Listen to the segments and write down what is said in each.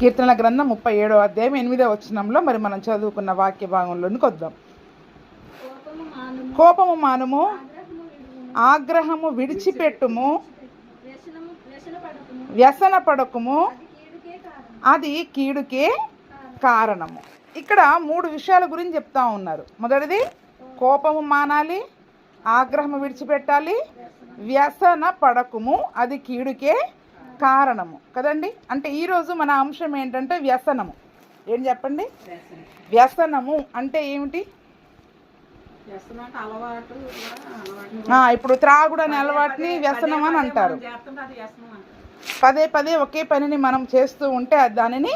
కీర్తనల గ్రంథం 37వ అధ్యాయం 8వ వచనంలో మరి మనం చదువుకున్న వాక్య భాగంలోనికి వద్దాం. కోపము మానుము, ఆగ్రహము విడిచిపెట్టుము, వ్యసన పడకుము, అది కీడుకే కారణము. ఇక్కడ 3 విషయాల గురించి చెప్తా ఉన్నారు. మొదటిది కోపము మానాలి, ఆగ్రహము విడిచిపెట్టాలి, వ్యసన పడకుము, అది కీడుకే కారణము కదండి. అంటే ఈరోజు మన అంశం ఏంటంటే వ్యసనము. ఏం చెప్పండి? వ్యసనము అంటే ఏమిటి? ఇప్పుడు త్రాగుడు అనే అలవాటుని వ్యసనం అని అంటారు. పదే పదే ఒకే పనిని మనం చేస్తూ ఉంటే దానిని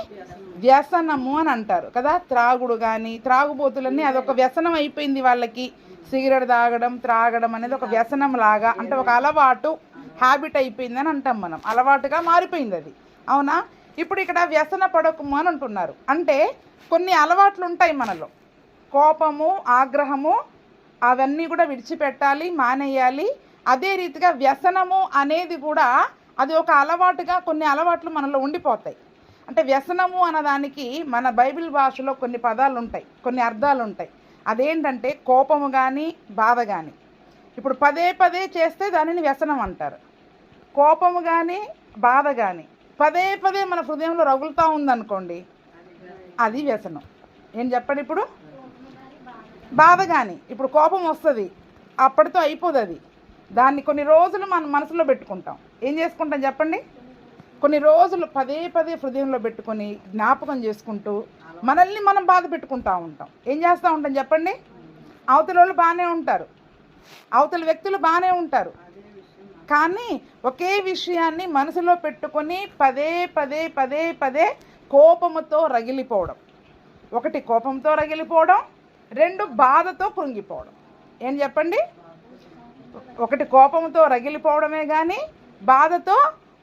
వ్యసనము అని అంటారు కదా. త్రాగుడు కానీ త్రాగుబోతులన్నీ అదొక వ్యసనం అయిపోయింది వాళ్ళకి. సిగరెట్ త్రాగడం అనేది ఒక వ్యసనం లాగా, అంటే ఒక అలవాటు, హ్యాబిట్ అయిపోయిందని అంటాం మనం. అలవాటుగా మారిపోయింది అది, అవునా? ఇప్పుడు ఇక్కడ వ్యసన పడకము అని అంటున్నారు. అంటే కొన్ని అలవాట్లు ఉంటాయి మనలో, కోపము, ఆగ్రహము, అవన్నీ కూడా విడిచిపెట్టాలి, మానేయాలి. అదే రీతిగా వ్యసనము అనేది కూడా అది ఒక అలవాటుగా కొన్ని అలవాట్లు మనలో ఉండిపోతాయి. అంటే వ్యసనము అన్నదానికి మన బైబిల్ భాషలో కొన్ని పదాలు ఉంటాయి, కొన్ని అర్థాలు ఉంటాయి. అదేంటంటే కోపము కానీ బాధ కానీ. ఇప్పుడు పదే పదే చేస్తే దానిని వ్యసనం అంటారు. కోపము కానీ బాధ కానీ పదే పదే మన హృదయంలో రగులుతూ ఉందనుకోండి, అది వ్యసనం. ఏం చెప్పండి? ఇప్పుడు బాధ కానీ, ఇప్పుడు కోపం వస్తుంది, అప్పటితో అయిపోదు అది. దాన్ని కొన్ని రోజులు మన మనసులో పెట్టుకుంటాం. ఏం చేసుకుంటాం చెప్పండి? కొన్ని రోజులు పదే పదే హృదయంలో పెట్టుకొని జ్ఞాపకం చేసుకుంటూ మనల్ని మనం బాధ పెట్టుకుంటూ ఉంటాం. ఏం చేస్తూ ఉంటాం చెప్పండి? అవతల వాళ్ళు బాగానే ఉంటారు, అవతల వ్యక్తులు బాగానే ఉంటారు, కానీ ఒకే విషయాన్ని మనసులో పెట్టుకొని పదే పదే పదే పదే కోపముతో రగిలిపోవడం. ఒకటి కోపంతో రగిలిపోవడం, 2 బాధతో కృంగిపోవడం. ఏం చెప్పండి? ఒకటి కోపంతో రగిలిపోవడమే కానీ బాధతో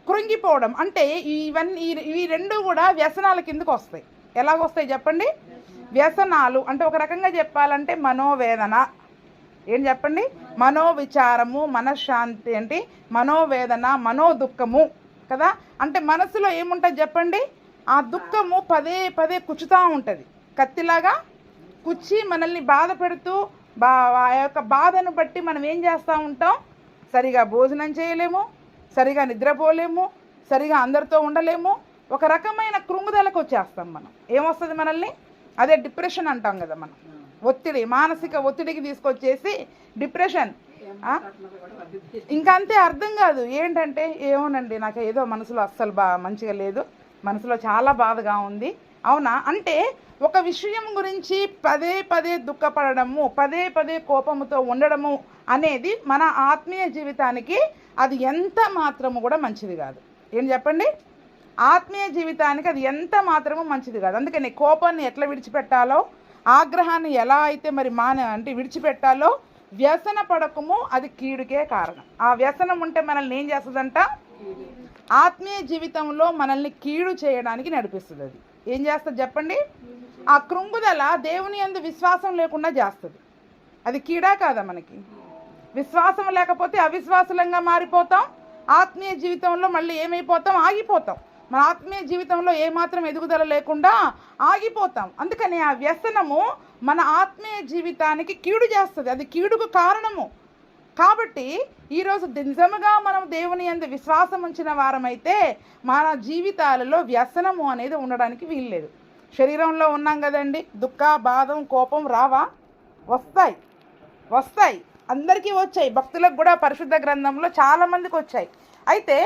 కృంగిపోవడం. అంటే ఇవి 2 కూడా వ్యసనాల కిందకు వస్తాయి. ఎలాగొస్తాయి చెప్పండి? వ్యసనాలు అంటే ఒక రకంగా చెప్పాలంటే మనోవేదన. ఏం చెప్పండి? మనోవిచారము, మనశ్శాంతి, ఏంటి మనోవేదన, మనోదుఃఖము కదా. అంటే మనసులో ఏముంటుంది చెప్పండి? ఆ దుఃఖము పదే పదే కుచ్చుతూ ఉంటుంది, కత్తిలాగా కుచ్చి మనల్ని బాధ పెడుతూ ఆ యొక్క బాధను బట్టి మనం ఏం చేస్తూ ఉంటాం? సరిగా భోజనం చేయలేము, సరిగా నిద్రపోలేము, సరిగా అందరితో ఉండలేము, ఒక రకమైన కృంగుదలకు వచ్చేస్తాం మనం. ఏమొస్తుంది మనల్ని? అదే డిప్రెషన్ అంటాం కదా మనం. ఒత్తిడి, మానసిక ఒత్తిడికి తీసుకొచ్చేసి డిప్రెషన్. ఇంకా అంతే, అర్థం కాదు. ఏంటంటే ఏమోనండి, నాకు ఏదో మనసులో అస్సలు మంచిగా లేదు, మనసులో చాలా బాధగా ఉంది. అవునా? అంటే ఒక విషయం గురించి పదే పదే దుఃఖపడము, పదే పదే కోపముతో ఉండడము అనేది మన ఆత్మీయ జీవితానికి అది ఎంత మాత్రము కూడా మంచిది కాదు. ఏం చెప్పండి? ఆత్మీయ జీవితానికి అది ఎంత మాత్రము మంచిది కాదు. అందుకని కోపాన్ని ఎట్లా విడిచిపెట్టాలో, ఆగ్రహాన్ని ఎలా అయితే మరి విడిచిపెట్టాలో, వ్యసన పడకము, అది కీడుకే కారణం. ఆ వ్యసనం ఉంటే మనల్ని ఏం చేస్తుందంట? ఆత్మీయ జీవితంలో మనల్ని కీడు చేయడానికి నడిపిస్తుంది. అది ఏం చేస్తుంది చెప్పండి? ఆ కృంగుదల దేవుని యందు విశ్వాసం లేకుండా చేస్తుంది. అది కీడా కాదా మనకి? విశ్వాసం లేకపోతే అవిశ్వాసంగా మారిపోతాం. ఆత్మీయ జీవితంలో మళ్ళీ ఏమైపోతాం? ఆగిపోతాం. మన ఆత్మీయ జీవితంలో ఏమాత్రం ఎదుగుదల లేకుండా ఆగిపోతాం. అందుకని ఆ వ్యసనము మన ఆత్మీయ జీవితానికి కీడు చేస్తుంది, అది కీడుకు కారణము. కాబట్టి ఈరోజు నిజముగా మనం దేవుని యందు విశ్వాసం ఉంచిన వారమైతే మన జీవితాలలో వ్యసనము అనేది ఉండడానికి వీల్లేదు. శరీరంలో ఉన్నాం కదండి, దుఃఖ, బాధం, కోపం రావా? వస్తాయి, అందరికీ వచ్చాయి. భక్తులకు కూడా పరిశుద్ధ గ్రంథంలో చాలామందికి వచ్చాయి. అయితే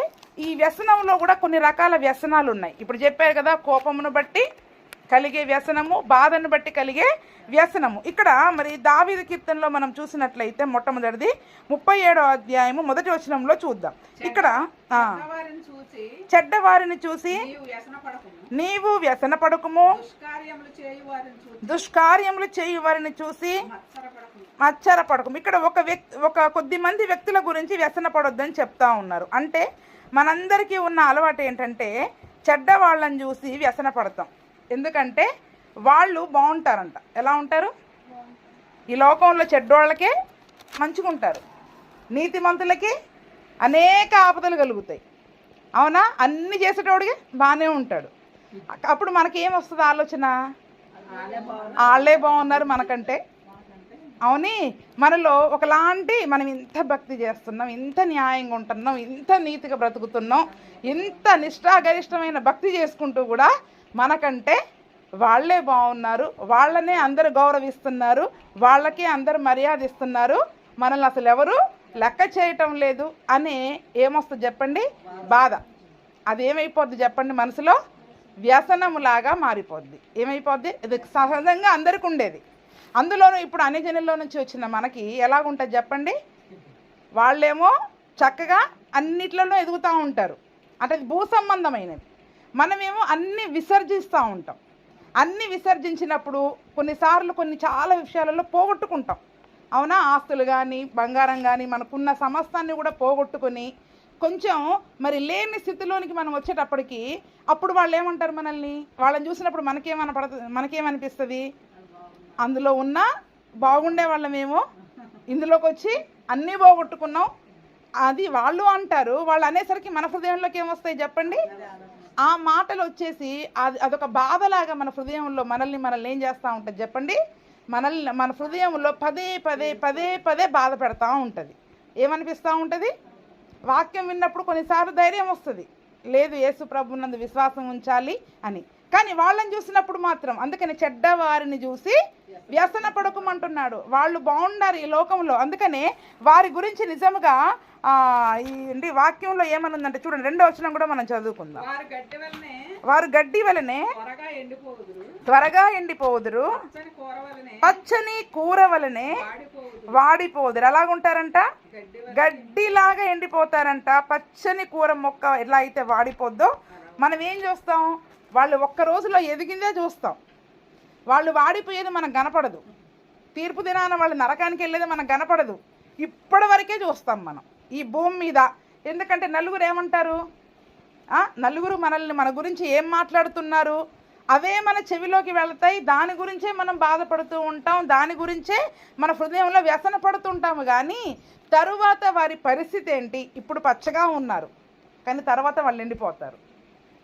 ఈ వ్యసనంలో కూడా కొన్ని రకాల వ్యసనాలు ఉన్నాయి. ఇప్పుడు చెప్పారు కదా, కోపమును బట్టి కలిగే వ్యసనము, బాధను బట్టి కలిగే వ్యసనము. ఇక్కడ మరి దావీదు కీర్తనలో మనం చూసినట్లయితే మొట్టమొదటిది 37వ అధ్యాయము 1వ వచనంలో చూద్దాం. ఇక్కడ చెడ్డవారిని చూసి నీవు వ్యసన పడకుము, దుష్కార్యములు చేయు వారిని చూసి మచ్చర పడకము. ఇక్కడ ఒక కొద్ది మంది వ్యక్తుల గురించి వ్యసన పడొద్దని చెప్తా ఉన్నారు. అంటే మనందరికీ ఉన్న అలవాటు ఏంటంటే చెడ్డ వాళ్ళని చూసి వ్యసన పడతాం. ఎందుకంటే వాళ్ళు బాగుంటారంట. ఎలా ఉంటారు? ఈ లోకంలో చెడ్డోళ్ళకే మంచిగా ఉంటారు, నీతిమంతులకి అనేక ఆపదలు కలుగుతాయి. అవునా? అన్ని చేసేటోడికి బాగానే ఉంటాడు. అప్పుడు మనకి ఏం వస్తుంది ఆలోచన? వాళ్ళే బాగున్నారు మనకంటే. అవుని, మనలో ఒకలాంటి మనం ఇంత భక్తి చేస్తున్నాం, ఇంత న్యాయంగా ఉంటున్నాం, ఇంత నీతిగా బ్రతుకుతున్నాం, ఇంత నిష్ఠాగరిష్టమైన భక్తి చేసుకుంటూ కూడా మనకంటే వాళ్ళే బాగున్నారు, వాళ్ళనే అందరూ గౌరవిస్తున్నారు, వాళ్ళకే అందరూ మర్యాద ఇస్తున్నారు, మనల్ని అసలు ఎవరు లెక్క చేయటం లేదు అని ఏమొస్తుంది చెప్పండి? బాధ. అదేమైపోద్ది చెప్పండి? మనసులో వ్యసనములాగా మారిపోద్ది. ఏమైపోద్ది? ఇది సహజంగా అందరికి ఉండేది. అందులోనూ ఇప్పుడు అన్ని జనుల్లో నుంచి వచ్చిన మనకి ఎలాగుంటుంది చెప్పండి? వాళ్ళేమో చక్కగా అన్నిట్లలో ఎదుగుతూ ఉంటారు, అంటే అది భూ సంబంధమైనది. మనమేమో అన్నీ విసర్జిస్తూ ఉంటాం. అన్నీ విసర్జించినప్పుడు కొన్నిసార్లు చాలా విషయాలలో పోగొట్టుకుంటాం. అవునా? ఆస్తులు కానీ, బంగారం కానీ, మనకున్న సమస్తాన్ని కూడా పోగొట్టుకొని కొంచెం మరి లేని స్థితిలోనికి మనం వచ్చేటప్పటికి అప్పుడు వాళ్ళు ఏమంటారు మనల్ని? వాళ్ళని చూసినప్పుడు మనకేమనిపిస్తుంది? అందులో ఉన్న బాగుండే వాళ్ళమేమో ఇందులోకి వచ్చి అన్నీ పోగొట్టుకున్నాం అది వాళ్ళు అంటారు. వాళ్ళు అనేసరికి మన హృదయంలోకి ఏమొస్తాయి చెప్పండి? ఆ మాటలు వచ్చేసి అదొక బాధలాగా మన హృదయంలో మనల్ని ఏం చేస్తూ ఉంటుంది చెప్పండి? మన హృదయంలో పదే పదే పదే పదే బాధ పెడతా ఉంటుంది. ఏమనిపిస్తూ ఉంటుంది? వాక్యం విన్నప్పుడు కొన్నిసార్లు ధైర్యం వస్తుంది, లేదు యేసు ప్రభునందు విశ్వాసం ఉంచాలి అని. కానీ వాళ్ళని చూసినప్పుడు మాత్రం, అందుకని చెడ్డవారిని చూసి వ్యసన పడకమంటున్నాడు. వాళ్ళు బాగుండారు ఈ లోకంలో, అందుకనే వారి గురించి నిజంగా ఈ వాక్యంలో ఏమనుందంటే చూడండి, 2వ వచనం కూడా మనం చదువుకుందాం. వారు గడ్డి వలనే త్వరగా ఎండిపోదురు, పచ్చని కూర వలనే వాడిపోదురు. ఎలాగుంటారంట? గడ్డిలాగా ఎండిపోతారంట. పచ్చని కూర మొక్క ఎలా అయితే వాడిపోద్దో, మనం ఏం చూస్తాం? వాళ్ళు ఒక్క రోజులో ఎదిగిందే చూస్తాం, వాళ్ళు వాడిపోయేది మనకు కనపడదు. తీర్పు దినాన వాళ్ళు నరకానికి వెళ్ళేది మనకు కనపడదు. ఇప్పటి వరకే చూస్తాం మనం ఈ భూమి మీద. ఎందుకంటే నలుగురు ఏమంటారు? నలుగురు మన గురించి ఏం మాట్లాడుతున్నారు అవే మన చెవిలోకి వెళతాయి. దాని గురించే మనం బాధపడుతూ ఉంటాం, దాని గురించే మన హృదయంలో వ్యసన పడుతుంటాము. కానీ తరువాత వారి పరిస్థితి ఏంటి? ఇప్పుడు పచ్చగా ఉన్నారు, కానీ తర్వాత వాళ్ళు ఎండిపోతారు.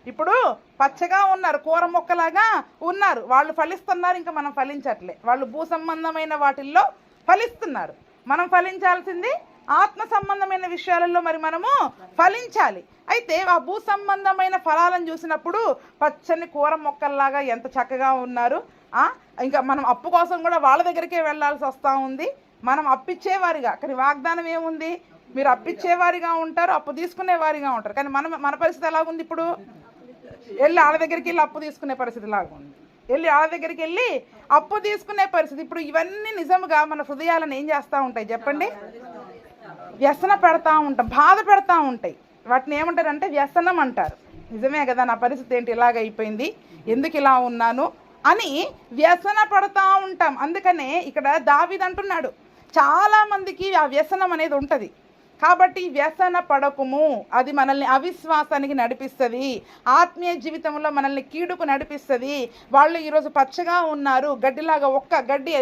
ఇప్పుడు పచ్చగా ఉన్నారు, కూర మొక్కలాగా ఉన్నారు, వాళ్ళు ఫలిస్తున్నారు, ఇంకా మనం ఫలించట్లే. వాళ్ళు భూ సంబంధమైన వాటిల్లో ఫలిస్తున్నారు, మనం ఫలించాల్సింది ఆత్మ సంబంధమైన విషయాలలో మరి మనము ఫలించాలి. అయితే ఆ భూ సంబంధమైన ఫలాలను చూసినప్పుడు పచ్చని కూర మొక్కల్లాగా ఎంత చక్కగా ఉన్నారు. ఇంకా మనం అప్పు కోసం కూడా వాళ్ళ దగ్గరికే వెళ్ళాల్సి వస్తూ ఉంది. మనం అప్పిచ్చేవారిగా, కానీ వాగ్దానం ఏముంది? మీరు అప్పిచ్చేవారిగా ఉంటారు, అప్పు తీసుకునేవారిగా ఉంటారు. కానీ మన పరిస్థితి ఎలాగుంది? ఇప్పుడు వెళ్ళి వాళ్ళ దగ్గరికి వెళ్ళి అప్పు తీసుకునే పరిస్థితి లాగా ఉంది, వాళ్ళ దగ్గరికి వెళ్ళి అప్పు తీసుకునే పరిస్థితి. ఇప్పుడు ఇవన్నీ నిజంగా మన హృదయాలను ఏం చేస్తూ ఉంటాయి చెప్పండి? వ్యసన పెడతా ఉంటాం, బాధ పెడతా ఉంటాయి. వాటిని ఏమంటారంటే వ్యసనం అంటారు. నిజమే కదా, నా పరిస్థితి ఏంటి ఇలాగైపోయింది, ఎందుకు ఇలా ఉన్నాను అని వ్యసన పడతా ఉంటాం. అందుకనే ఇక్కడ దావీదు అంటున్నాడు, చాలామందికి ఆ వ్యసనం అనేది ఉంటుంది. కాబట్టి వ్యసన పడకుము, అది మనల్ని అవిశ్వాసానికి నడిపిస్తుంది, ఆత్మీయ జీవితంలో మనల్ని కీడుకు నడిపిస్తుంది. వాళ్ళు ఈరోజు పచ్చగా ఉన్నారు, గడ్డిలాగా. ఒక్క గడ్డి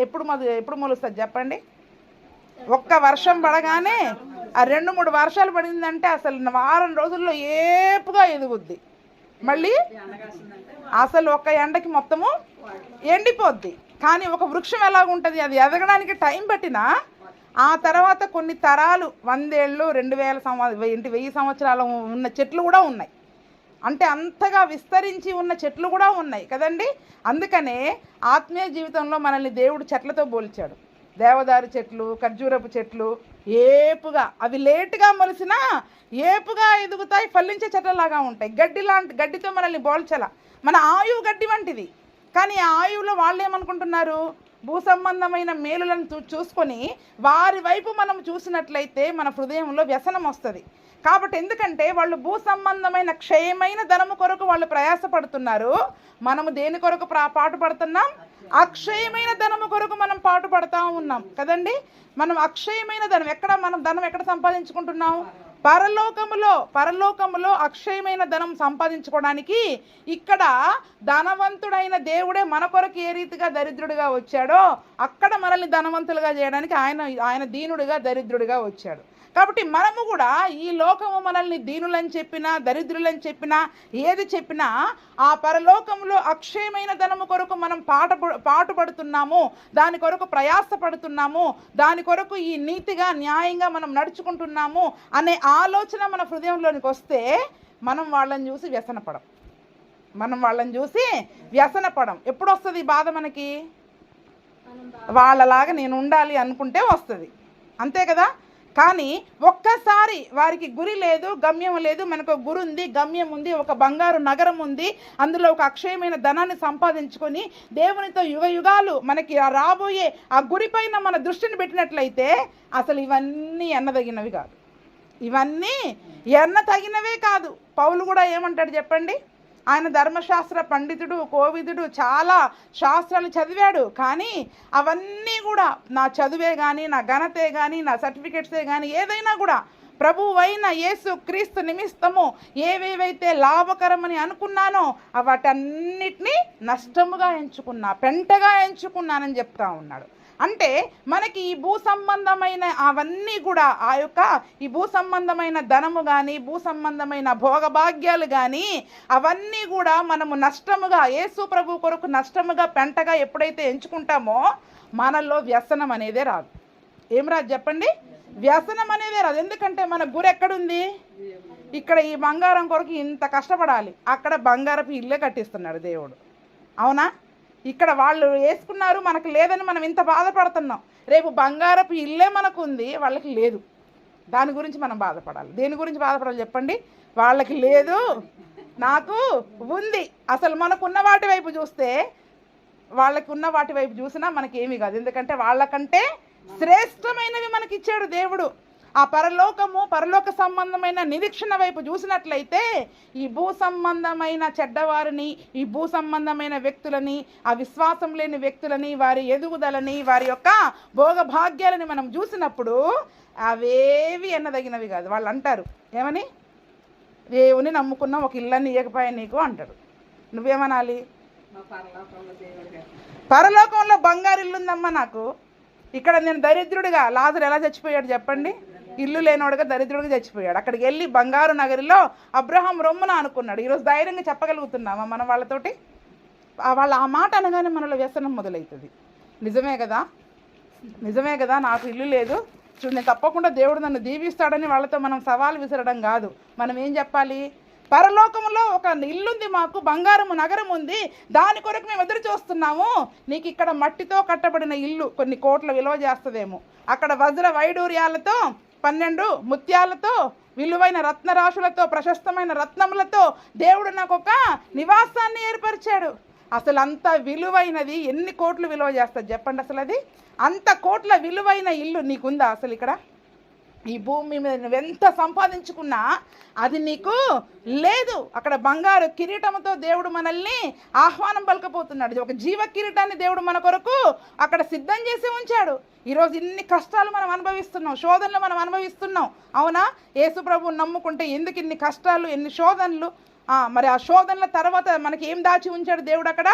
ఎప్పుడు మొలుస్తుంది చెప్పండి? ఒక్క వర్షం పడగానే, ఆ 2-3 వర్షాలు పడిందంటే అసలు వారం రోజుల్లో ఏపుగా ఎదుగుద్ది. మళ్ళీ అసలు ఒక ఎండకి మొత్తము ఎండిపోద్ది. కానీ ఒక వృక్షం ఎలాగుంటుంది? అది ఎదగడానికి టైం పట్టినా ఆ తర్వాత కొన్ని తరాలు, 100 ఏళ్ళు, 2000 సంవత్సరాలు ఉన్న చెట్లు కూడా ఉన్నాయి. అంటే అంతగా విస్తరించి ఉన్న చెట్లు కూడా ఉన్నాయి కదండి. అందుకనే ఆత్మీయ జీవితంలో మనల్ని దేవుడు చెట్లతో పోల్చాడు. దేవదారు చెట్లు, ఖర్జూరపు చెట్లు ఏపుగా, అవి లేటుగా మొలిసినా ఏపుగా ఎదుగుతాయి, ఫలించే చెట్లలాగా ఉంటాయి. గడ్డితో మనల్ని పోల్చాల. మన ఆయువు గడ్డి వంటిది. కానీ ఆ ఆయువులో వాళ్ళు ఏమనుకుంటున్నారు? భూ సంబంధమైన మేలులను చూసుకొని వారి వైపు మనం చూసినట్లయితే మన హృదయంలో వ్యసనం వస్తుంది. కాబట్టి ఎందుకంటే వాళ్ళు భూ సంబంధమైన క్షయమైన ధనము కొరకు వాళ్ళు ప్రయాసపడుతున్నారు. మనము దేని కొరకు పాటుపడుతున్నాం? అక్షయమైన ధనము కొరకు మనం పాటుపడతా ఉన్నాం కదండి. మనం అక్షయమైన ధనం మనం ధనం ఎక్కడ సంపాదించుకుంటున్నాం? పరలోకములో అక్షయమైన ధనం సంపాదించుకోవడానికి ఇక్కడ ధనవంతుడైన దేవుడే మన కొరకు ఏ రీతిగా దరిద్రుడిగా వచ్చాడో అక్కడ మనల్ని ధనవంతులుగా చేయడానికి ఆయన దీనుడిగా దరిద్రుడిగా వచ్చాడు. కాబట్టి మనము కూడా ఈ లోకము మనల్ని దీనులని చెప్పినా, దరిద్రులని చెప్పినా, ఏది చెప్పినా ఆ పరలోకంలో అక్షయమైన ధనము కొరకు మనం పాటుపడుతున్నాము, దాని కొరకు ప్రయాసపడుతున్నాము, దాని కొరకు ఈ నీతిగా న్యాయంగా మనం నడుచుకుంటున్నాము అనే ఆలోచన మన హృదయంలోనికి వస్తే మనం వాళ్ళని చూసి వ్యసనపడం. ఎప్పుడు వస్తుంది ఈ బాధ మనకి? వాళ్ళలాగా నేను ఉండాలి అనుకుంటే వస్తుంది, అంతే కదా. కానీ ఒక్కసారి వారికి గురి లేదు, గమ్యం లేదు, మనకు గురి ఉంది, గమ్యం ఉంది, ఒక బంగారు నగరం ఉంది, అందులో ఒక అక్షయమైన ధనాన్ని సంపాదించుకొని దేవునితో యుగ యుగాలు మనకి రాబోయే ఆ గురి పైన మన దృష్టిని పెట్టినట్లయితే అసలు ఇవన్నీ ఎన్నదగినవి కాదు, ఇవన్నీ ఎన్న తగినవే కాదు. పౌలు కూడా ఏమంటాడు చెప్పండి? ఆయన ధర్మశాస్త్ర పండితుడు, కోవిదుడు, చాలా శాస్త్రాలు చదివాడు. కానీ అవన్నీ కూడా నా చదువే కానీ, నా ఘనతే కానీ, నా సర్టిఫికెట్సే కానీ ఏదైనా కూడా ప్రభువైన యేసు క్రీస్తు నిమిత్తము ఏవేవైతే లాభకరమని అనుకున్నానో వాటన్నిటినీ నష్టముగా ఎంచుకున్నా, పెంటగా ఎంచుకున్నానని చెప్తా ఉన్నాడు. అంటే మనకి ఈ భూ సంబంధమైన అవన్నీ కూడా ఆ యొక్క ఈ భూ సంబంధమైన ధనము కానీ, భూ సంబంధమైన భోగభాగ్యాలు కానీ అవన్నీ కూడా మనము నష్టముగా, యేసు ప్రభు కొరకు నష్టముగా, పెంటగా ఎప్పుడైతే ఎంచుకుంటామో మనలో వ్యసనం అనేదే రాదు. ఏం రాదు చెప్పండి? వ్యసనం అనేదే రాదు. ఎందుకంటే మన గురి ఎక్కడుంది? ఇక్కడ ఈ బంగారం కొరకు ఇంత కష్టపడాలి, అక్కడ బంగారపు ఇల్లే కట్టిస్తున్నాడు దేవుడు, అవునా? ఇక్కడ వాళ్ళు వేసుకున్నారు, మనకు లేదని మనం ఇంత బాధపడుతున్నాం. రేపు బంగారపు ఇల్లే మనకు ఉంది, వాళ్ళకి లేదు, దాని గురించి మనం బాధపడాలి. దేని గురించి బాధపడాలి చెప్పండి? వాళ్ళకి లేదు, నాకు ఉంది. అసలు మనకున్న వాటి వైపు చూస్తే, వాళ్ళకి ఉన్న వాటి వైపు చూసినా మనకేమీ కాదు. ఎందుకంటే వాళ్ళకంటే శ్రేష్టమైనవి మనకి ఇచ్చాడు దేవుడు. ఆ పరలోక సంబంధమైన నిరీక్షణ వైపు చూసినట్లయితే ఈ భూ సంబంధమైన చెడ్డవారిని, ఈ భూ సంబంధమైన వ్యక్తులని, ఆ విశ్వాసం లేని వ్యక్తులని, వారి ఎదుగుదలని, వారి యొక్క భోగభాగ్యాలని మనం చూసినప్పుడు అవేవి ఎన్నదగినవి కాదు. వాళ్ళు అంటారు ఏమని? దేవుని నమ్ముకున్న ఒక ఇళ్ళని ఇవ్వకపోయా నీకు అంటాడు. నువ్వేమనాలి? పరలోకంలో బంగారు ఇల్లుందమ్మా నాకు, ఇక్కడ నేను దరిద్రుడిగా, లాజరు ఎలా చచ్చిపోయాడు చెప్పండి? ఇల్లు లేనోడుగా దరిద్రుడిగా చచ్చిపోయాడు. అక్కడికి వెళ్ళి బంగారు నగరిలో అబ్రహాం రొమ్మున అనుకున్నాడు. ఈరోజు ధైర్యంగా చెప్పగలుగుతున్నామా మనం వాళ్ళతోటి? వాళ్ళు ఆ మాట అనగానే మనలో వ్యసనం మొదలవుతుంది. నిజమే కదా, నాకు ఇల్లు లేదు, చూడు నేను తప్పకుండా దేవుడు నన్ను దీవిస్తాడని వాళ్ళతో మనం సవాలు విసరడం కాదు. మనం ఏం చెప్పాలి? పరలోకంలో ఒక ఇల్లుంది, మాకు బంగారము నగరం ఉంది, దాని కొరకు మేము ఎదురు చూస్తున్నాము. నీకు ఇక్కడ మట్టితో కట్టబడిన ఇల్లు కొన్ని కోట్ల విలువ చేస్తుందేమో, అక్కడ వజ్ర వైడూర్యాలతో 12 ముత్యాలతో, విలువైన రత్నరాశులతో, ప్రశస్తమైన రత్నములతో దేవుడు నాకు ఒక నివాసాన్ని ఏర్పరిచాడు. అసలు అంత విలువైనది ఎన్ని కోట్లు విలువ చేస్తుంది చెప్పండి? అసలు అది అంత కోట్ల విలువైన ఇల్లు నీకుందా అసలు ఇక్కడ? ఈ భూమి మీద నువ్వెంత సంపాదించుకున్నా అది నీకు లేదు. అక్కడ బంగారు కిరీటంతో దేవుడు మనల్ని ఆహ్వానం పలకపోతున్నాడు. ఒక జీవ కిరీటాన్ని దేవుడు మన కొరకు అక్కడ సిద్ధం చేసి ఉంచాడు. ఈరోజు ఇన్ని కష్టాలు మనం అనుభవిస్తున్నాం, శోధనలు మనం అనుభవిస్తున్నాం, అవునా? యేసు ప్రభువుని నమ్ముకుంటే ఎందుకు ఇన్ని కష్టాలు, ఎన్ని శోధనలు? మరి ఆ శోధనల తర్వాత మనకి ఏం దాచి ఉంచాడు దేవుడు? అక్కడ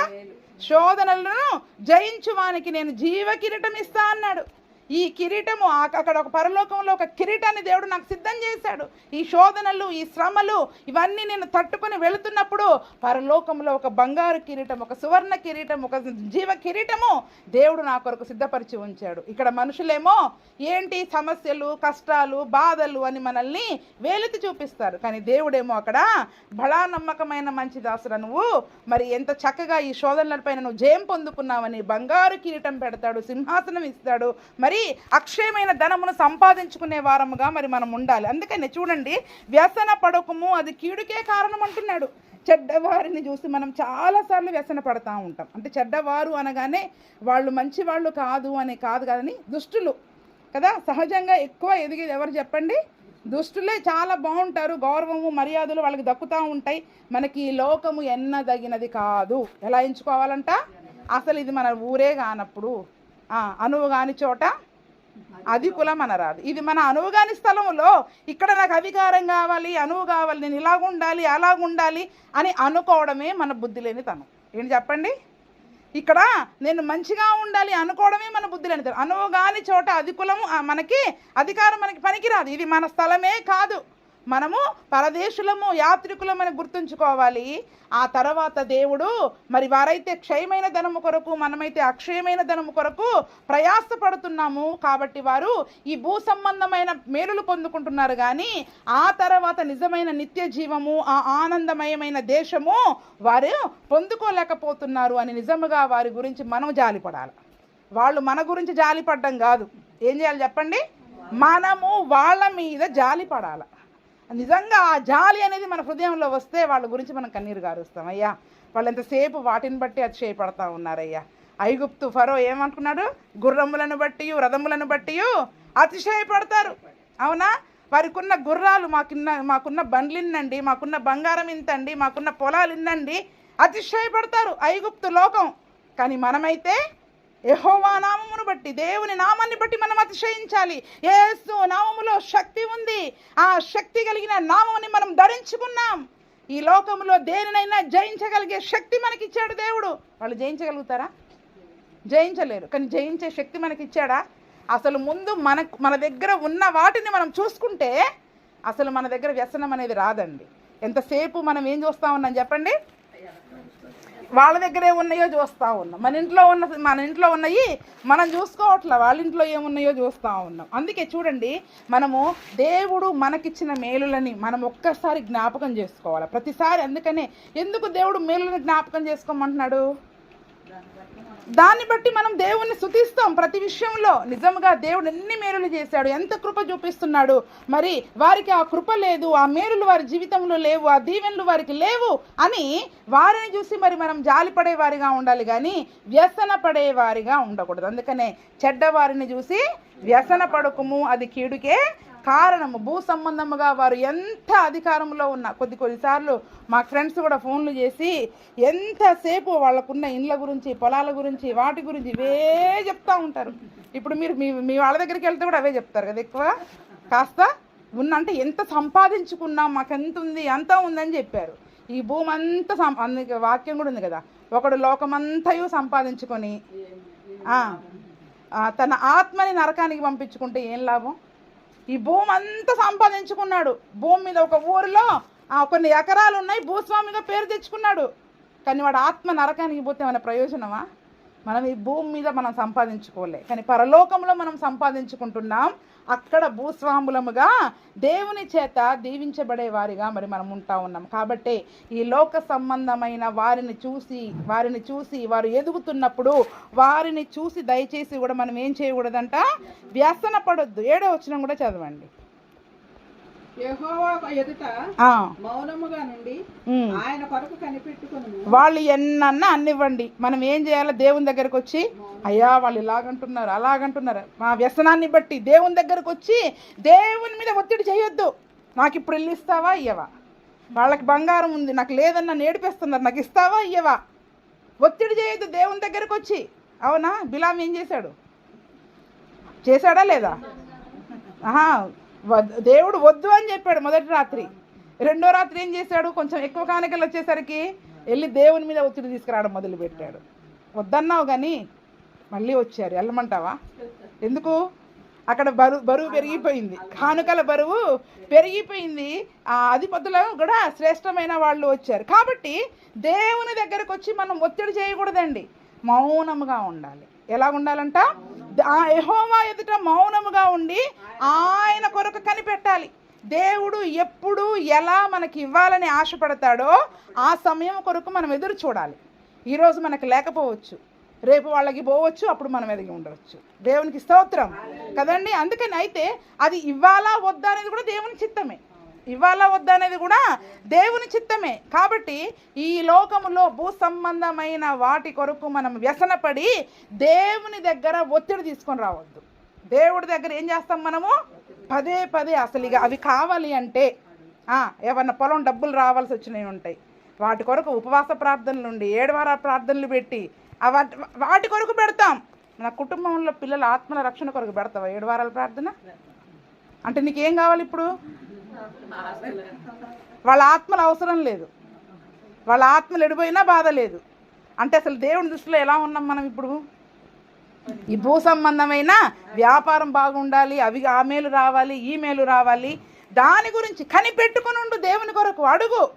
శోధనలను జయించువానికి నేను జీవ కిరీటం ఇస్తా అన్నాడు. ఈ కిరీటము అక్కడ ఒక పరలోకంలో ఒక కిరీటాన్ని దేవుడు నాకు సిద్ధం చేశాడు. ఈ శోధనలు, ఈ శ్రమలు ఇవన్నీ నేను తట్టుకొని వెళుతున్నప్పుడు పరలోకంలో ఒక బంగారు కిరీటం, ఒక సువర్ణ కిరీటం, ఒక జీవ కిరీటము దేవుడు నా కొరకు సిద్ధపరిచి ఉంచాడు. ఇక్కడ మనుషులేమో ఏంటి సమస్యలు, కష్టాలు, బాధలు అని మనల్ని వేలెత్తి చూపిస్తారు. కానీ దేవుడేమో అక్కడ బలా నమ్మకమైన మంచి దాసురా, నువ్వు మరి ఎంత చక్కగా ఈ శోధనలపైన నువ్వు జయం పొందుకున్నావని బంగారు కిరీటం పెడతాడు, సింహాసనం ఇస్తాడు. మరి అక్షయమైన ధనమును సంపాదించుకునే వారముగా మరి మనం ఉండాలి. అందుకని చూడండి, వ్యసన పడకము అది కీడుకే కారణం అంటున్నాడు. చెడ్డవారిని చూసి మనం చాలాసార్లు వ్యసన పడతా ఉంటాం. అంటే చెడ్డవారు అనగానే వాళ్ళు మంచి వాళ్ళు కాదు అని కాదు కానీ దుష్టులు కదా. సహజంగా ఎక్కువ ఎదిగేది ఎవరు చెప్పండి? దుష్టులే చాలా బాగుంటారు, గౌరవము మర్యాదలు వాళ్ళకి దక్కుతూ ఉంటాయి. మనకి ఈ లోకము ఎన్నదగినది కాదు. ఎలా ఎంచుకోవాలంట? అసలు ఇది మన ఊరే కానప్పుడు, అనువు కాని చోట అది కులం అనరాదు. ఇది మన అనువు కాని స్థలంలో ఇక్కడ నాకు అధికారం కావాలి, అనువు కావాలి, నేను ఇలాగుండాలి అలాగుండాలి అని అనుకోవడమే మన బుద్ధి లేని తనం. ఏంటి చెప్పండి? ఇక్కడ నేను మంచిగా ఉండాలి అనుకోవడమే మన బుద్ధి లేనితనం. అనువుగాని చోట అధికులము మనకి అధికారం మనకి పనికిరాదు. ఇది మన స్థలమే కాదు. మనము పరదేశులము, యాత్రికులమని గుర్తుంచుకోవాలి. ఆ తర్వాత దేవుడు మరి వారైతే క్షయమైన ధనము కొరకు, మనమైతే అక్షయమైన ధనము కొరకు ప్రయాసపడుతున్నాము కాబట్టి వారు ఈ భూ సంబంధమైన మేలులు పొందుకుంటున్నారు. కానీ ఆ తర్వాత నిజమైన నిత్య జీవము, ఆ ఆనందమయమైన దేశము వారు పొందుకోలేకపోతున్నారు అని నిజముగా వారి గురించి మనం జాలిపడాలి. వాళ్ళు మన గురించి జాలిపడడం కాదు. ఏం చేయాలి చెప్పండి? మనము వాళ్ళ మీద జాలిపడాలి. నిజంగా ఆ జాలి అనేది మన హృదయంలో వస్తే వాళ్ళ గురించి మనం కన్నీరు గారుస్తాం. అయ్యా వాళ్ళు ఎంతసేపు వాటిని బట్టి అతిశయపడతా ఉన్నారయ్యా. ఐగుప్తు ఫరో ఏమనుకున్నాడు? గుర్రములను బట్టి, రథములను బట్టి అతిశయపడతారు. అవునా? వారికి ఉన్న గుర్రాలు, మాకున్న బండ్లు ఇన్నండి, మాకున్న బంగారం ఇంతండి, మాకున్న పొలాలు ఇన్నండి, అతిశయపడతారు ఐగుప్తు లోకం. కానీ మనమైతే యెహోవా నామమును బట్టి, దేవుని నామాన్ని బట్టి మనం అతిశయించాలి. యేసు నామములో శక్తి ఉంది. ఆ శక్తి కలిగిన నామముని మనం ధరించుకున్నాం. ఈ లోకంలో దేనినైనా జయించగలిగే శక్తి మనకిచ్చాడు దేవుడు. వాళ్ళు జయించగలుగుతారా? జయించలేరు. కానీ జయించే శక్తి మనకిచ్చాడా? అసలు ముందు మన దగ్గర ఉన్న వాటిని మనం చూసుకుంటే అసలు మన దగ్గర వ్యసనం అనేది రాదండి. ఎంతసేపు మనం ఏం చూస్తూ ఉన్నాం చెప్పండి? వాళ్ళ దగ్గరే ఉన్నాయో చూస్తూ ఉన్నాం. మన ఇంట్లో ఉన్నాయి మనం చూసుకోవట్లా, వాళ్ళ ఇంట్లో ఏమున్నాయో చూస్తూ ఉన్నాం. అందుకే చూడండి, మనము దేవుడు మనకిచ్చిన మేలులని మనం ఒక్కసారి జ్ఞాపకం చేసుకోవాలి ప్రతిసారి. అందుకనే ఎందుకు దేవుడు మేలులను జ్ఞాపకం చేసుకోమంటున్నాడు? దాన్ని బట్టి మనం దేవుణ్ణి స్తుతిస్తాం ప్రతి విషయంలో. నిజంగా దేవుడు ఎన్ని మేలులు చేశాడు, ఎంత కృప చూపిస్తున్నాడు. మరి వారికి ఆ కృప లేదు, ఆ మేలులు వారి జీవితంలో లేవు, ఆ దీవెనలు వారికి లేవు అని వారిని చూసి మరి మనం జాలి పడేవారిగా ఉండాలి, కానీ వ్యసన పడేవారిగా ఉండకూడదు. అందుకనే చెడ్డవారిని చూసి వ్యసన పడకుము, అది కీడుకే కారణము. భూ సంబంధముగా వారు ఎంత అధికారంలో ఉన్నా, కొన్నిసార్లు మా ఫ్రెండ్స్ కూడా ఫోన్లు చేసి ఎంతసేపు వాళ్ళకున్న ఇండ్ల గురించి, పొలాల గురించి, వాటి గురించి ఇవే చెప్తూ ఉంటారు. ఇప్పుడు మీరు మీ వాళ్ళ దగ్గరికి వెళ్తే కూడా అవే చెప్తారు కదా. ఎక్కువ కాస్త అంటే ఎంత సంపాదించుకున్నాం, మాకు ఎంత ఉంది, అంతా ఉందని చెప్పారు. ఈ భూమి అంతా అందుకే వాక్యం కూడా ఉంది కదా, ఒకడు లోకమంతయు సంపాదించుకొని తన ఆత్మని నరకానికి పంపించుకుంటే ఏం లాభం? ఈ భూమి అంతా సంపాదించుకున్నాడు. భూమి మీద ఒక ఊరిలో కొన్ని ఎకరాలు ఉన్నాయి, భూస్వామిగా పేరు తెచ్చుకున్నాడు. కానీ వాడు ఆత్మ నరకానికి పోతే ఏమైనా ప్రయోజనమా? మనం ఈ భూమి మీద మనం సంపాదించుకోలే, కానీ పరలోకంలో మనం సంపాదించుకుంటున్నాం. అక్కడ భూస్వాములముగా దేవుని చేత దీవించబడే వారిగా మరి మనం ఉంటా ఉన్నాం. కాబట్టి ఈ లోక సంబంధమైన వారిని చూసి వారు ఎదుగుతున్నప్పుడు వారిని చూసి దయచేసి కూడా మనం ఏం చేయకూడదంట? వ్యసన పడొద్దు. 7వ వచనం కూడా చదవండి. యెహోవా ఎదుట మౌనముగా నుండి ఆయన కొరకు కనిపెట్టుకొని, వాళ్ళు ఎన్నన్నా అన్నివ్వండి, మనం ఏం చేయాలి? దేవుని దగ్గరకు వచ్చి, అయ్యా వాళ్ళు ఇలాగంటున్నారు, అలాగంటున్నారు, మా వ్యసనాన్ని బట్టి దేవుని దగ్గరకు వచ్చి దేవుని మీద ఒత్తిడి చేయొద్దు. నాకు ఇప్పుడు ఇల్లు ఇస్తావా ఇయ్యవా? వాళ్ళకి బంగారం ఉంది, నాకు లేదన్నా నేడిపిస్తున్నారు, నాకు ఇస్తావా ఇయ్యవా? ఒత్తిడి చేయొద్దు దేవుని దగ్గరకు వచ్చి. అవునా? బిలాం ఏం చేశాడా లేదా? దేవుడు వద్దు అని చెప్పాడు మొదటి రాత్రి. 2వ రాత్రి ఏం చేశాడు? కొంచెం ఎక్కువ కానుకలు వచ్చేసరికి వెళ్ళి దేవుని మీద ఒత్తిడి తీసుకురావడం మొదలుపెట్టాడు. వద్దన్నావు కానీ మళ్ళీ వచ్చారు, వెళ్ళమంటావా? ఎందుకు? అక్కడ బరువు పెరిగిపోయింది, కానుకల బరువు పెరిగిపోయింది. ఆ అధిపతులు కూడా శ్రేష్టమైన వాళ్ళు వచ్చారు. కాబట్టి దేవుని దగ్గరకు వచ్చి మనం ఒత్తిడి చేయకూడదండి, మౌనముగా ఉండాలి. ఎలా ఉండాలంట? యెహోవా ఎదుట మౌనముగా ఉండి ఆయన కొరకు కనిపెట్టాలి. దేవుడు ఎప్పుడు ఎలా మనకి ఇవ్వాలని ఆశపడతాడో ఆ సమయం కొరకు మనం ఎదురు చూడాలి. ఈరోజు మనకు లేకపోవచ్చు, రేపు వాళ్ళకి పోవచ్చు, అప్పుడు మనం ఎదిగి ఉండవచ్చు. దేవునికి స్తోత్రం కదండి. అందుకని అయితే అది ఇవ్వాలా వద్దా అనేది కూడా దేవుని చిత్తమే. ఇవ్వాలా వద్దా అనేది కూడా దేవుని చిత్తమే. కాబట్టి ఈ లోకములో భూ సంబంధమైన వాటి కొరకు మనం వ్యసనపడి దేవుని దగ్గర ఒత్తిడి తీసుకొని రావద్దు. దేవుడి దగ్గర ఏం చేస్తాం మనము? పదే అసలు ఇక అవి కావాలి అంటే ఏమన్నా పొలం డబ్బులు రావాల్సి వచ్చినవి ఉంటాయి, వాటి కొరకు ఉపవాస ప్రార్థనలు ఉండి 7 వారాల ప్రార్థనలు పెట్టి వాటి కొరకు పెడతాం. నా కుటుంబంలో పిల్లల ఆత్మల రక్షణ కొరకు పెడతావా 7 వారాల ప్రార్థన? అంటే నీకేం కావాలి ఇప్పుడు? వాళ్ళ ఆత్మలు అవసరం లేదు, వాళ్ళ ఆత్మలు ఎడిపోయినా బాధ లేదు. అంటే అసలు దేవుని దృష్టిలో ఎలా ఉన్నాం మనం ఇప్పుడు? ఈ భూ సంబంధమైన వ్యాపారం బాగుండాలి, అవి ఆ మేలు రావాలి, ఈ మేలు రావాలి, దాని గురించి కనిపెట్టుకుని ఉండు. దేవుని కొరకు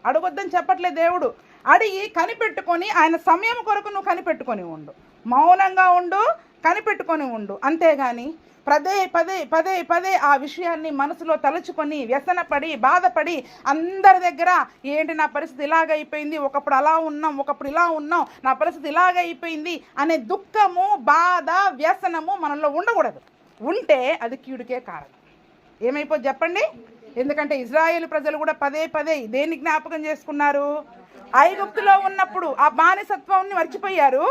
అడుగొద్దని చెప్పట్లేదు దేవుడు. అడిగి కనిపెట్టుకొని ఆయన సమయం కొరకు నువ్వు కనిపెట్టుకొని ఉండు, మౌనంగా ఉండు, కనిపెట్టుకొని ఉండు. అంతేగాని పదే పదే పదే పదే ఆ విషయాన్ని మనసులో తలుచుకొని వ్యసనపడి బాధపడి అందరి దగ్గర ఏంటి నా పరిస్థితి ఇలాగైపోయింది, ఒకప్పుడు అలా ఉన్నాం, ఒకప్పుడు ఇలా ఉన్నాం, నా పరిస్థితి ఇలాగైపోయింది అనే దుఃఖము, బాధ, వ్యసనము మనలో ఉండకూడదు. ఉంటే అది కీడుకే కారణం. ఏమైపోద్ది చెప్పండి? ఎందుకంటే ఇజ్రాయేలు ప్రజలు కూడా పదే పదే దేన్ని జ్ఞాపకం చేసుకున్నారు? ఐగుప్తులో ఉన్నప్పుడు ఆ బానిసత్వాన్ని మర్చిపోయారు.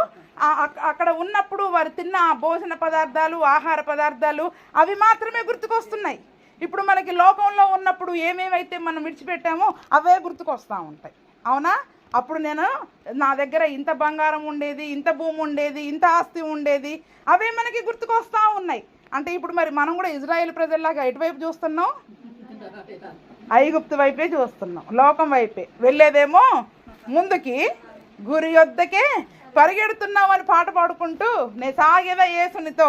అక్కడ ఉన్నప్పుడు వారు తిన్న ఆ భోజన పదార్థాలు, ఆహార పదార్థాలు అవి మాత్రమే గుర్తుకొస్తున్నాయి. ఇప్పుడు మనకి లోకంలో ఉన్నప్పుడు ఏమేమైతే మనం విడిచిపెట్టామో అవే గుర్తుకొస్తూ ఉంటాయి. అవునా? అప్పుడు నా దగ్గర ఇంత బంగారం ఉండేది, ఇంత భూమి ఉండేది, ఇంత ఆస్తి ఉండేది, అవే మనకి గుర్తుకొస్తూ ఉన్నాయి. అంటే ఇప్పుడు మరి మనం కూడా ఇజ్రాయేల్ ప్రజల్లాగా ఎటువైపు చూస్తున్నాం? ఐగుప్తు వైపే చూస్తున్నాం, లోకం వైపే. వెళ్ళేదేమో ముందుకి, గురి యొద్దకే పరిగెడుతున్నామని పాట పాడుకుంటూ నే సాగేదా యేసునితో,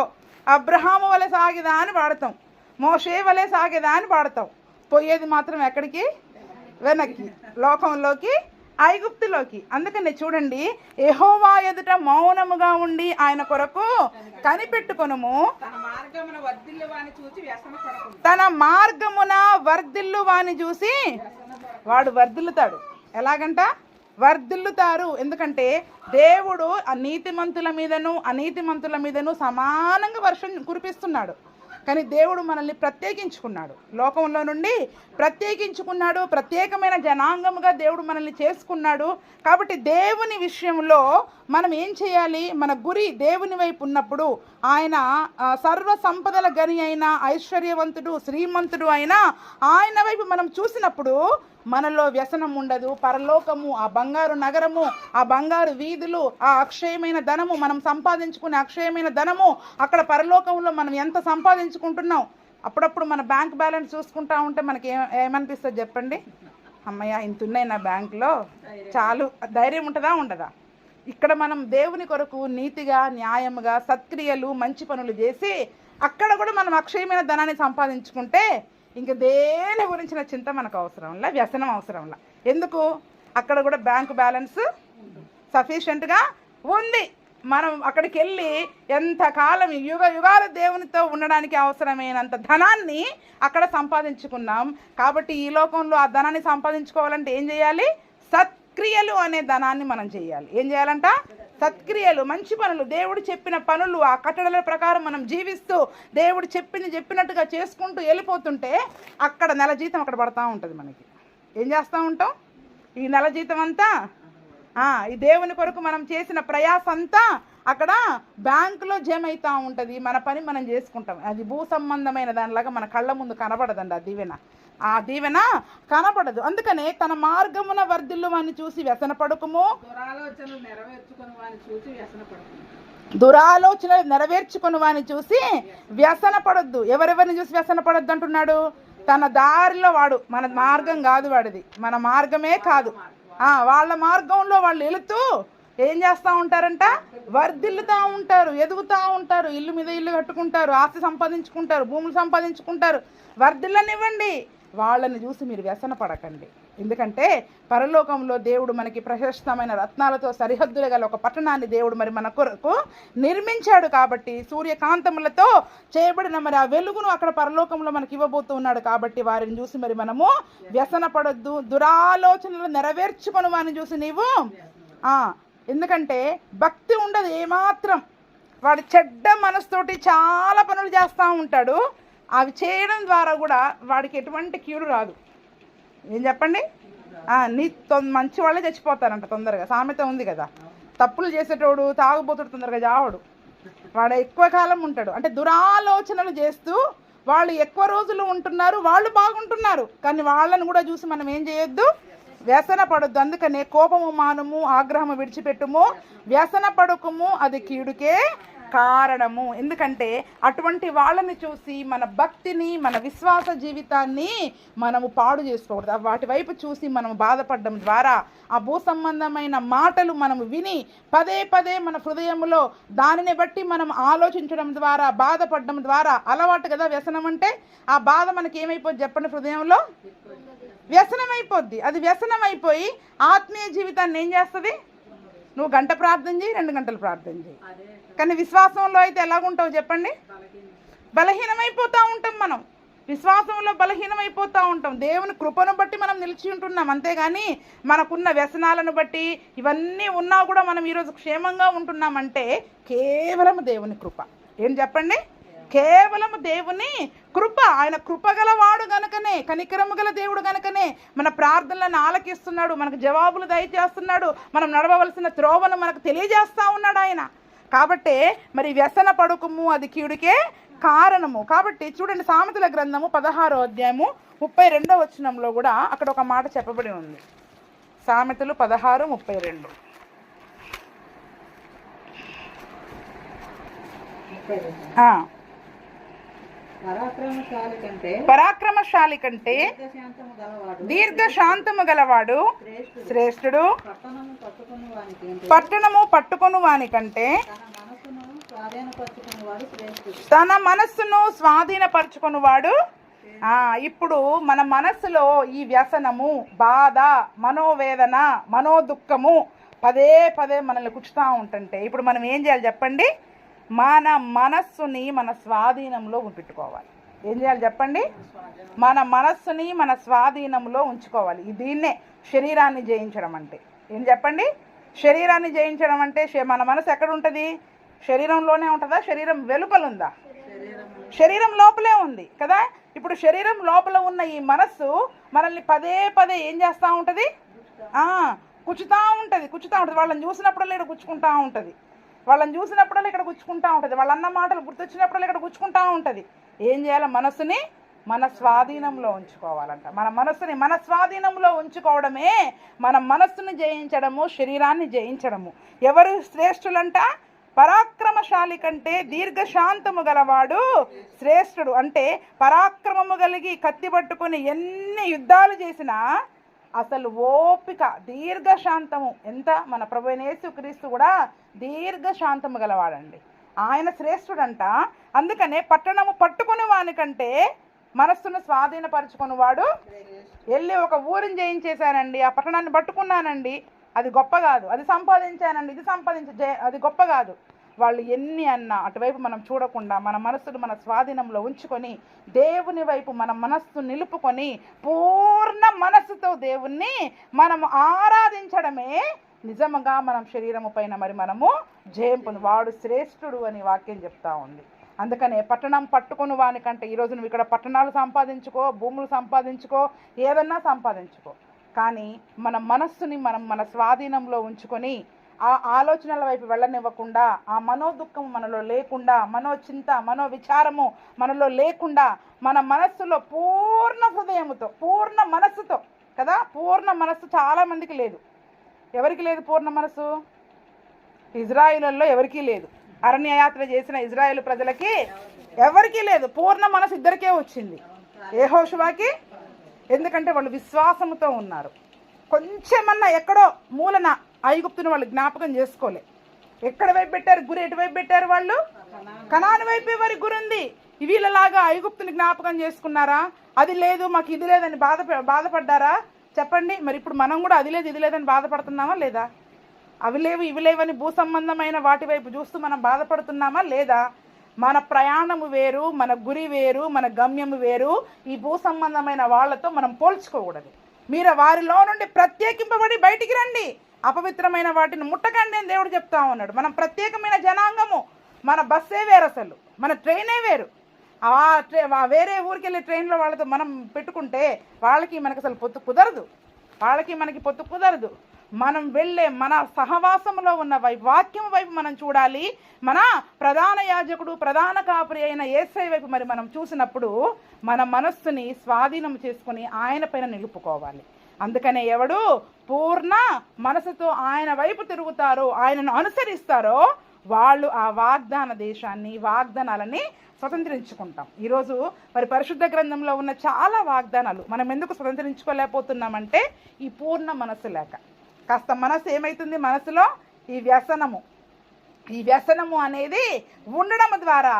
అబ్రహాము వలె సాగేదా అని పాడతాం, మోషే వలె సాగేదా అని పాడతాం. పోయేది మాత్రం ఎక్కడికి? వెనక్కి, లోకంలోకి, ఐగుప్తులోకి. అందుకనే చూడండి, యెహోవా ఎదుట మౌనముగా ఉండి ఆయన కొరకు కనిపెట్టుకొనుము. తన మార్గమున వర్ధిల్లు వాని చూసి వాడు వర్ధిల్లుతాడు. ఎలాగంట? వర్ధిల్లుతారు. ఎందుకంటే దేవుడు నీతిమంతుల మీదను అనీతిమంతుల మీదను సమానంగా వర్షం కురిపిస్తున్నాడు. కానీ దేవుడు మనల్ని ప్రత్యేకించుకున్నాడు, లోకంలో నుండి ప్రత్యేకించుకున్నాడు, ప్రత్యేకమైన జనాంగముగా దేవుడు మనల్ని చేసుకున్నాడు. కాబట్టి దేవుని విషయంలో మనం ఏం చేయాలి? మన గురి దేవుని వైపు ఉన్నప్పుడు ఆయన సర్వ సంపదల గని అయిన ఐశ్వర్యవంతుడు, శ్రీమంతుడు అయినా ఆయన వైపు మనం చూసినప్పుడు మనలో వ్యసనం ఉండదు. పరలోకము, ఆ బంగారు నగరము, ఆ బంగారు వీధులు, ఆ అక్షయమైన ధనము, మనం సంపాదించుకునే అక్షయమైన ధనము, అక్కడ పరలోకంలో మనం ఎంత సంపాదించుకుంటున్నాం. అప్పుడప్పుడు మన బ్యాంక్ బ్యాలెన్స్ చూసుకుంటా ఉంటే మనకి ఏమనిపిస్తుంది చెప్పండి? అమ్మయ్య ఇంత ఉన్నాయి నా బ్యాంకులో, చాలు. ధైర్యం ఉంటుందా? ఉండదా? ఇక్కడ మనం దేవుని కొరకు నీతిగా, న్యాయముగా, సత్క్రియలు, మంచి పనులు చేసి అక్కడ కూడా మనం అక్షయమైన ధనాన్ని సంపాదించుకుంటే ఇంకా దేని గురించిన చింత మనకు అవసరంలా, వ్యసనం అవసరంలా. ఎందుకు? అక్కడ కూడా బ్యాంకు బ్యాలెన్స్ సఫిషియెంట్గా ఉంది. మనం అక్కడికి వెళ్ళి ఎంతకాలం యుగాలు దేవునితో ఉండడానికి అవసరమైనంత ధనాన్ని అక్కడ సంపాదించుకున్నాం. కాబట్టి ఈ లోకంలో ఆ ధనాన్ని సంపాదించుకోవాలంటే ఏం చేయాలి? సత్క్రియలు అనే ధనాన్ని మనం చేయాలి. ఏం చేయాలంట? సత్క్రియలు, మంచి పనులు, దేవుడు చెప్పిన పనులు, ఆ కట్టడల ప్రకారం మనం జీవిస్తూ దేవుడు చెప్పినట్టుగా చేసుకుంటూ వెళ్ళిపోతుంటే అక్కడ నెల జీతం అక్కడ పడతా ఉంటుంది. మనకి ఏం చేస్తూ ఉంటాం? ఈ నెల జీతం అంతా ఈ దేవుని కొరకు మనం చేసిన ప్రయాస అంతా అక్కడ బ్యాంకులో జమ అవుతూ ఉంటుంది. మన పని మనం చేసుకుంటాం. అది భూ సంబంధమైన దానిలాగా మన కళ్ళ ముందు కనబడదండి. ఆ దీవెన కనపడదు. అందుకనే తన మార్గమున వర్ధిల్లు వాని చూసి వ్యసన పడుకుము, దురాలోచనలు నెరవేర్చుకుని వాని చూసి వ్యసన పడొద్దు. ఎవరెవరిని చూసి వ్యసన పడొద్దు అంటున్నాడు? తన దారిలో వాడు, మన మార్గం కాదు వాడిది, మన మార్గమే కాదు, వాళ్ళ మార్గంలో వాళ్ళు వెళుతూ ఏం చేస్తూ ఉంటారంట? వర్ధిల్లుతూ ఉంటారు, ఎదుగుతూ ఉంటారు, ఇల్లు మీద ఇల్లు కట్టుకుంటారు, ఆస్తి సంపాదించుకుంటారు, భూములు సంపాదించుకుంటారు. వర్ధిల్లనివ్వండి. వాళ్ళని చూసి మీరు వ్యసన పడకండి. ఎందుకంటే పరలోకంలో దేవుడు మనకి ప్రశస్తమైన రత్నాలతో సరిహద్దులు గల ఒక పట్టణాన్ని దేవుడు మరి మన కొరకు నిర్మించాడు. కాబట్టి సూర్యకాంతములతో చేయబడిన మరి ఆ వెలుగును అక్కడ పరలోకంలో మనకి ఇవ్వబోతూ ఉన్నాడు. కాబట్టి వారిని చూసి మరి మనము వ్యసన పడొద్దు. దురాలోచనలు నెరవేర్చుకొని వారిని చూసి నీవు ఎందుకంటే భక్తి ఉండదు ఏమాత్రం. వాడు చెడ్డ మనసుతోటి చాలా పనులు చేస్తూ ఉంటాడు. అవి చేయడం ద్వారా కూడా వాడికి ఎటువంటి కీడు రాదు. ఏం చెప్పండి? మంచి వాళ్ళే చచ్చిపోతారంట తొందరగా. సామెత ఉంది కదా, తప్పులు చేసేటోడు తాగుబోతుడు తొందరగా చావడు, వాడు ఎక్కువ కాలం ఉంటాడు. అంటే దురాలోచనలు చేస్తూ వాళ్ళు ఎక్కువ రోజులు ఉంటున్నారు, వాళ్ళు బాగుంటున్నారు. కానీ వాళ్ళని కూడా చూసి మనం ఏం చేయొద్దు? వ్యసన పడొద్దు. అందుకనే కోపము మానము, ఆగ్రహము విడిచిపెట్టుము, వ్యసన పడుకుము, అది కీడుకే కారణము. ఎందుకంటే అటువంటి వాళ్ళని చూసి మన భక్తిని, మన విశ్వాస జీవితాన్ని మనము పాడు చేసుకోకూడదు. వాటి వైపు చూసి మనం బాధపడడం ద్వారా, ఆ భూ సంబంధమైన మాటలు మనము విని పదే పదే మన హృదయంలో దానిని బట్టి మనం ఆలోచించడం ద్వారా, బాధపడడం ద్వారా, అలవాటు కదా వ్యసనం అంటే, ఆ బాధ మనకి ఏమైపోద్ది చెప్పండి, హృదయంలో వ్యసనం అయిపోద్ది. అది వ్యసనం అయిపోయి ఆత్మీయ జీవితాన్ని ఏం చేస్తుంది? నువ్వు గంట ప్రార్థన చేయి, 2 గంటలు ప్రార్థన చేయి, కానీ విశ్వాసంలో అయితే ఎలాగుంటావు చెప్పండి? బలహీనమైపోతూ ఉంటాం. మనం విశ్వాసంలో బలహీనమైపోతూ ఉంటాం. దేవుని కృపను బట్టి మనం నిలిచి ఉంటున్నాం, అంతేగాని మనకున్న వ్యసనాలను బట్టి ఇవన్నీ ఉన్నా కూడా మనం ఈరోజు క్షేమంగా ఉంటున్నామంటే కేవలం దేవుని కృప. ఏం చెప్పండి? కేవలం దేవుని కృప. ఆయన కృపగలవాడు గనుకనే, కనికరము గల దేవుడు గనుకనే మన ప్రార్థనలను ఆలకిస్తున్నాడు, మనకు జవాబులు దయచేస్తున్నాడు, మనం నడవవలసిన త్రోవను మనకు తెలియజేస్తా ఉన్నాడు ఆయన. కాబట్టే మరి వ్యసన పడుకుము, అది కీడుకే కారణము. కాబట్టి చూడండి, సామెతల గ్రంథము 16వ అధ్యాయము 32వ వచనంలో కూడా అక్కడ ఒక మాట చెప్పబడి ఉంది. సామెతలు 16:32. పరాక్రమశాలి కంటే దీర్ఘశాంతము గలవాడు శ్రేష్ఠుడు. పట్టణము పట్టుకొను వాని కంటే తన మనస్సును స్వాధీనపరచుకొనువాడు. ఇప్పుడు మన మనస్సులో ఈ వ్యసనము, బాధ, మనోవేదన, మనోదుఃఖము పదే పదే మనల్ని కుచుతూ ఉంటుంటే ఇప్పుడు మనం ఏం చేయాలి చెప్పండి? మన మనస్సుని మన స్వాధీనంలో పెట్టుకోవాలి. ఏం చేయాలి చెప్పండి? మన మనస్సుని మన స్వాధీనంలో ఉంచుకోవాలి. దీన్నే శరీరాన్ని జయించడం అంటే. ఏం చెప్పండి? శరీరాన్ని జయించడం అంటే మన మనసు ఎక్కడ ఉంటుంది? శరీరంలోనే ఉంటుందా? శరీరం వెలుపల ఉందా? శరీరం లోపలే ఉంది కదా. ఇప్పుడు శరీరం లోపల ఉన్న ఈ మనస్సు మనల్ని పదే పదే ఏం చేస్తూ ఉంటుంది? కుచుతూ ఉంటుంది. వాళ్ళని చూసినప్పుడల్లా ఇక్కడ గుచ్చుకుంటూ ఉంటుంది. వాళ్ళని చూసినప్పుడల్లా ఇక్కడ గుచ్చుకుంటూ ఉంటుంది. వాళ్ళు అన్న మాటలు గుర్తొచ్చినప్పుడల్లా ఇక్కడ గుచ్చుకుంటూ ఉంటుంది. ఏం చేయాలి? మనసుని మన స్వాధీనంలో ఉంచుకోవాలంట. మన మనస్సుని మన స్వాధీనంలో ఉంచుకోవడమే మన మనస్సుని జయించడము, శరీరాన్ని జయించడము. ఎవరు శ్రేష్ఠులంట? పరాక్రమశాలి కంటే దీర్ఘశాంతము గలవాడు శ్రేష్ఠుడు. అంటే పరాక్రమము కలిగి కత్తి పట్టుకొని ఎన్ని యుద్ధాలు చేసినా అసలు ఓపిక, దీర్ఘశాంతము ఎంత? మన ప్రభువైన యేసుక్రీస్తు కూడా దీర్ఘశాంతము గలవాడండి. ఆయన శ్రేష్ఠుడంట. అందుకనే పట్టణము పట్టుకుని వానికంటే మనస్సును స్వాధీనపరచుకుని వాడు. వెళ్ళి ఒక ఊరిని జయించేశానండి, ఆ పట్టణాన్ని పట్టుకున్నానండి, అది గొప్ప కాదు. అది సంపాదించానండి, ఇది అది గొప్ప కాదు. వాళ్ళు ఎన్ని అన్నా అటువైపు మనం చూడకుండా మన మనస్సును మన స్వాధీనంలో ఉంచుకొని దేవుని వైపు మన మనస్సు నిలుపుకొని పూర్ణ మనస్సుతో దేవుణ్ణి మనము ఆరాధించడమే నిజంగా మనం శరీరము పైన మరి మనము జయం వాడు శ్రేష్ఠుడు అని వాక్యం చెప్తా ఉంది. అందుకనే పట్టణం పట్టుకొని వానికంటే, ఈరోజు నువ్వు ఇక్కడ పట్టణాలు సంపాదించుకో, భూములు సంపాదించుకో, ఏదన్నా సంపాదించుకో, కానీ మన మనస్సుని మనం మన స్వాధీనంలో ఉంచుకొని ఆ ఆలోచనల వైపు వెళ్ళనివ్వకుండా, ఆ మనోదుఖం మనలో లేకుండా, మనోచింత, మనోవిచారము మనలో లేకుండా, మన మనస్సులో పూర్ణ హృదయముతో, పూర్ణ మనస్సుతో కదా. పూర్ణ మనస్సు చాలా మందికి లేదు. ఎవరికి లేదు పూర్ణ మనస్సు? ఇజ్రాయిల్లో ఎవరికీ లేదు. అరణ్యయాత్ర చేసిన ఇజ్రాయేల్ ప్రజలకి ఎవరికీ లేదు. పూర్ణ మనసు ఇద్దరికే వచ్చింది, యెహోషువకి. ఎందుకంటే వాళ్ళు విశ్వాసముతో ఉన్నారు. కొంచెమన్నా ఎక్కడో మూలన ఐగుప్తుని వాళ్ళు జ్ఞాపకం చేసుకోలే. ఎక్కడ వైపు పెట్టారు గురి? ఎటువైపు పెట్టారు వాళ్ళు? కనాను వైపే వారి గురి ఉంది. వీళ్ళలాగా ఐగుప్తుని జ్ఞాపకం చేసుకున్నారా? అది లేదు, మాకు ఇది లేదని బాధపడ్డారా? చెప్పండి. మరి ఇప్పుడు మనం కూడా అది లేదు ఇది లేదని బాధపడుతున్నామా లేదా? అవి లేవు ఇవి లేవని భూ సంబంధమైన వాటి వైపు చూస్తూ మనం బాధపడుతున్నామా లేదా? మన ప్రయాణము వేరు, మన గురి వేరు, మన గమ్యము వేరు. ఈ భూ సంబంధమైన వాళ్ళతో మనం పోల్చుకోకూడదు. మీరు వారిలో నుండి ప్రత్యేకింపబడి బయటికి రండి, అపవిత్రమైన వాటిని ముట్టకండి అని దేవుడు చెప్తా ఉన్నాడు. మనం ప్రత్యేకమైన జనాంగము. మన బస్సే వేరు, అసలు మన ట్రైనే వేరు. వేరే ఊరికి వెళ్ళే ట్రైన్లో వాళ్ళతో మనం పెట్టుకుంటే వాళ్ళకి మనకి అసలు పొత్తు కుదరదు. మనకి పొత్తు కుదరదు. మనం వెళ్ళే మన సహవాసంలో ఉన్న వాక్యం వైపు మనం చూడాలి. మన ప్రధాన యాజకుడు, ప్రధాన కాపురి అయిన యేసయ్య వైపు మరి మనం చూసినప్పుడు మన మనస్సుని స్వాధీనం చేసుకుని ఆయన పైన నిలుపుకోవాలి. అందుకనే ఎవడు పూర్ణ మనసుతో ఆయన వైపు తిరుగుతారో, ఆయనను అనుసరిస్తారో వాళ్ళు ఆ వాగ్దాన దేశాన్ని, వాగ్దానాలని స్వతంత్రించుకుంటాం. ఈరోజు మరి పరిశుద్ధ గ్రంథంలో ఉన్న చాలా వాగ్దానాలు మనం ఎందుకు స్వతంత్రించుకోలేకపోతున్నామంటే ఈ పూర్ణ మనసు లేక. కాస్త మనసు ఏమవుతుంది, మనసులో ఈ వ్యసనము అనేది ఉండడం ద్వారా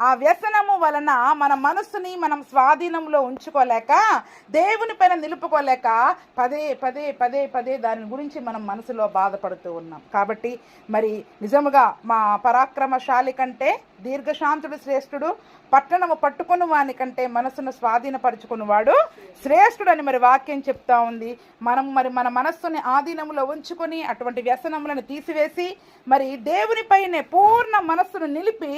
ఆ వ్యసనము వలన మన మనస్సుని మనం స్వాధీనంలో ఉంచుకోలేక, దేవుని పైన నిలుపుకోలేక పదే పదే పదే పదే దాని గురించి మనం మనసులో బాధపడుతూ ఉన్నాం. కాబట్టి మరి నిజముగా మా పరాక్రమశాలి కంటే దీర్ఘశాంతుడు శ్రేష్ఠుడు, పట్టణము పట్టుకుని వాని కంటే మనసును స్వాధీనపరుచుకున్నవాడు శ్రేష్ఠుడని మరి వాక్యం చెప్తా ఉంది. మనం మరి మన మనస్సుని ఆధీనంలో ఉంచుకొని అటువంటి వ్యసనములను తీసివేసి మరి దేవునిపైనే పూర్ణ మనస్సును నిలిపి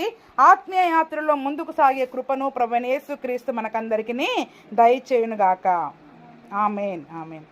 ఆత్మీయ యాత్రలో ముందుకు సాగే కృపను ప్రభువైన యేసుక్రీస్తు మనకందరికీ దయచేయునుగాక. ఆమేన్, ఆమేన్.